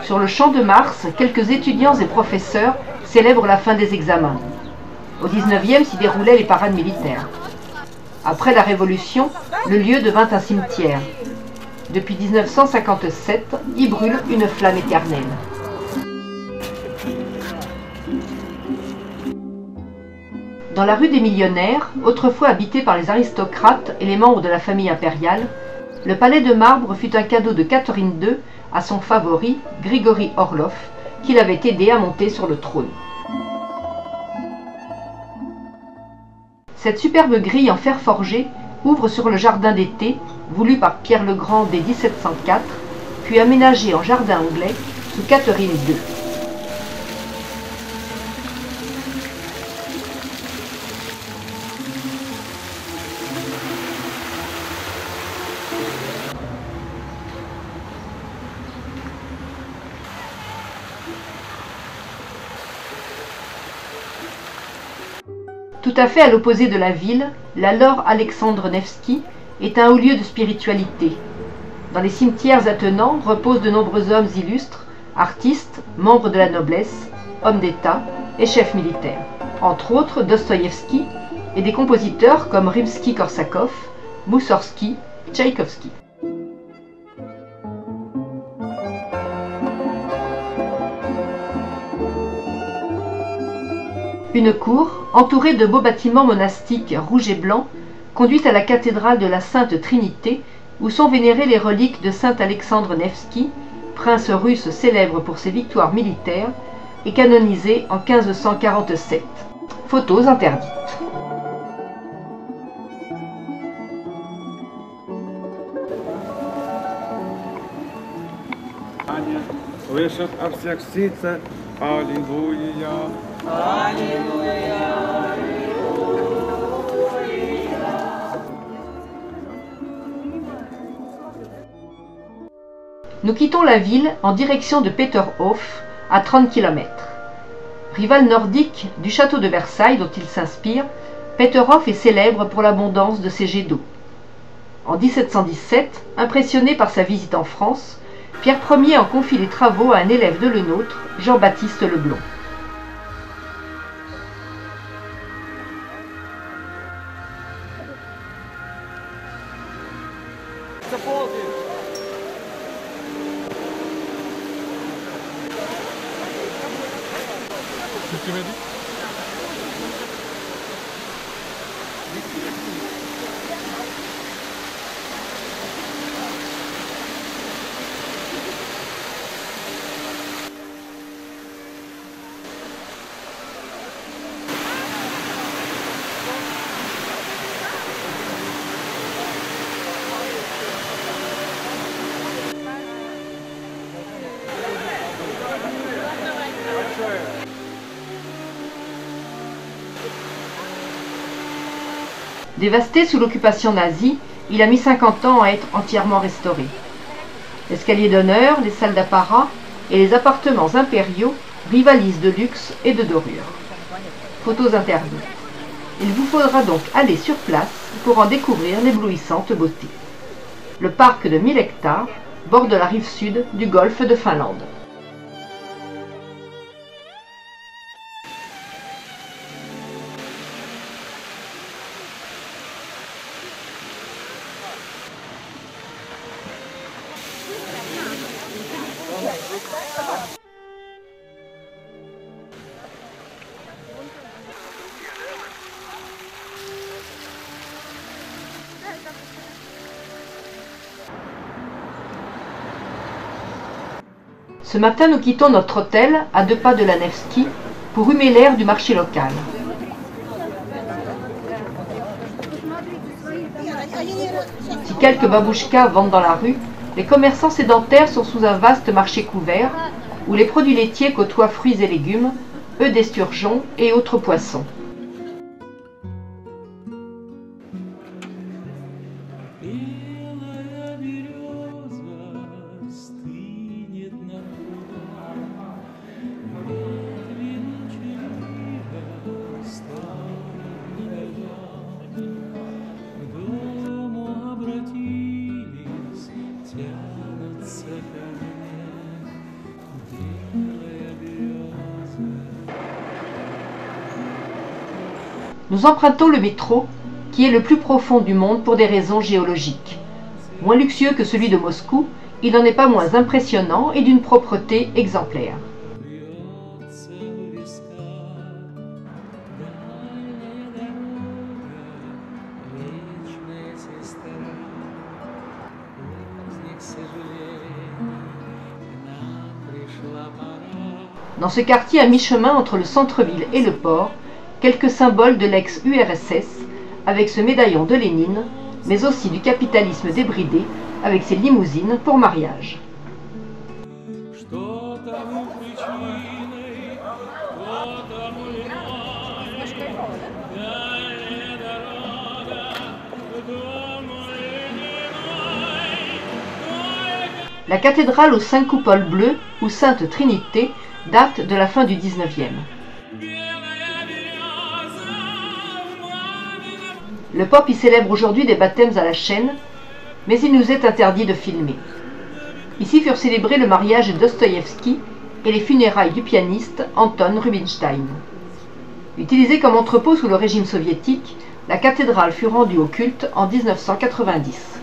Sur le champ de Mars, quelques étudiants et professeurs célèbrent la fin des examens. Au XIXe s'y déroulaient les parades militaires. Après la Révolution, le lieu devint un cimetière. Depuis 1957, y brûle une flamme éternelle. Dans la rue des Millionnaires, autrefois habitée par les aristocrates et les membres de la famille impériale, le palais de marbre fut un cadeau de Catherine II à son favori, Grigori Orlov, qui l'avait aidé à monter sur le trône. Cette superbe grille en fer forgé ouvre sur le jardin d'été, voulu par Pierre le Grand dès 1704, puis aménagé en jardin anglais sous Catherine II. Tout à fait à l'opposé de la ville, la Laure Alexandre Nevski est un haut lieu de spiritualité. Dans les cimetières attenants reposent de nombreux hommes illustres, artistes, membres de la noblesse, hommes d'État et chefs militaires. Entre autres Dostoïevski et des compositeurs comme Rimsky-Korsakov, Moussorgsky, Tchaïkovski. Une cour, entourée de beaux bâtiments monastiques rouges et blancs, conduit à la cathédrale de la Sainte Trinité, où sont vénérées les reliques de saint Alexandre Nevski, prince russe célèbre pour ses victoires militaires, et canonisé en 1547. Photos interdites. Nous quittons la ville en direction de Peterhof, à 30 km. Rival nordique du château de Versailles dont il s'inspire, Peterhof est célèbre pour l'abondance de ses jets d'eau. En 1717, impressionné par sa visite en France, Pierre Ier en confie les travaux à un élève de Lenôtre, Jean-Baptiste Leblond. Tu m'as dit ? Dévasté sous l'occupation nazie, il a mis 50 ans à être entièrement restauré. L'escalier d'honneur, les salles d'apparat et les appartements impériaux rivalisent de luxe et de dorure. Photos interdites. Il vous faudra donc aller sur place pour en découvrir l'éblouissante beauté. Le parc de 1000 hectares borde la rive sud du golfe de Finlande. Ce matin, nous quittons notre hôtel à 2 pas de la Nevski pour humer l'air du marché local. Si quelques babouchkas vendent dans la rue, les commerçants sédentaires sont sous un vaste marché couvert où les produits laitiers côtoient fruits et légumes, œufs d'esturgeon et autres poissons. Nous empruntons le métro, qui est le plus profond du monde pour des raisons géologiques. Moins luxueux que celui de Moscou, il n'en est pas moins impressionnant et d'une propreté exemplaire. Dans ce quartier à mi-chemin entre le centre-ville et le port, quelques symboles de l'ex-URSS, avec ce médaillon de Lénine, mais aussi du capitalisme débridé, avec ses limousines pour mariage. La cathédrale aux 5 coupoles bleues, ou Sainte Trinité, date de la fin du XIXe. Le pape y célèbre aujourd'hui des baptêmes à la chaîne, mais il nous est interdit de filmer. Ici furent célébrés le mariage de Dostoïevski et les funérailles du pianiste Anton Rubinstein. Utilisée comme entrepôt sous le régime soviétique, la cathédrale fut rendue au culte en 1990.